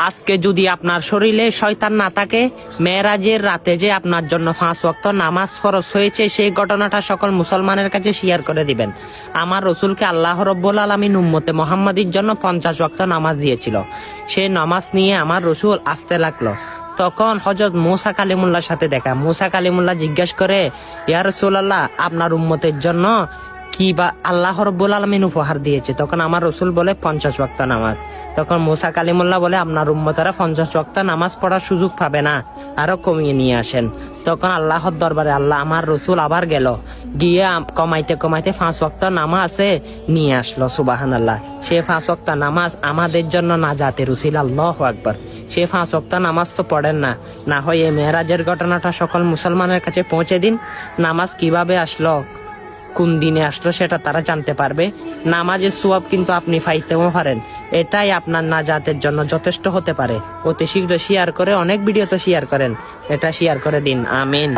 আজকে যদি আপনার শরীরে শয়তান না থাকে, মেরাজের রাতে যে আপনার জন্য 5 ওয়াক্ত নামাজ ফরজ হয়েছে, সেই ঘটনাটা সকল মুসলমানের কাছে শেয়ার করে দিবেন। আমার রসুলকে আল্লাহ রব্বুল আলামিন উম্মতে মুহাম্মাদির জন্য 50 ওয়াক্ত নামাজ দিয়েছিল। সেই নামাজ নিয়ে আমার রসুল আসতে লাগলো। তখন হযরত মুসা কালিমুল্লাহর সাথে দেখা। মুসা কালিমুল্লাহ জিজ্ঞাসা করে, ইয়া রাসূলুল্লাহ, আপনার উম্মতের জন্য কি বা আল্লাহ রব্বুল আলামিন উপহার দিয়েছে? তখন আমার রসুল বলে 50 ওয়াক্ত নামাজ। তখন মুসা কালিমুল্লাহ বলে, আপনার উম্মতেরা 50 ওয়াক্ত নামাজ পড়ার সুযোগ পাবে না, আরো কমিয়ে নিয়ে আসেন। তখন আল্লাহর দরবারে আমার রসুল আবার গেল, গিয়ে কমাইতে কমাইতে 5 ওয়াক্ত নামাজে নিয়ে আসলো। সুবহানাল্লাহ। সে 5 ওয়াক্ত নামাজ আমাদের জন্য নাজাতের উসিলা। আল্লাহু আকবার। সে 5 ওয়াক্ত নামাজ তো পড়েন না, না হয় এই মেরাজের ঘটনাটা সকল মুসলমানের কাছে পৌঁছে দিন। নামাজ কিভাবে আসলো, কোন দিনে আসলো, সেটা তারা জানতে পারবে। নামাজের সওয়াব কিন্তু আপনি পাইতেও পারেন। এটাই আপনার নাজাতের জন্য যথেষ্ট হতে পারে। অতি শীঘ্র শেয়ার করে, অনেক ভিডিও তো শেয়ার করেন, এটা শেয়ার করে দিন। আমিন।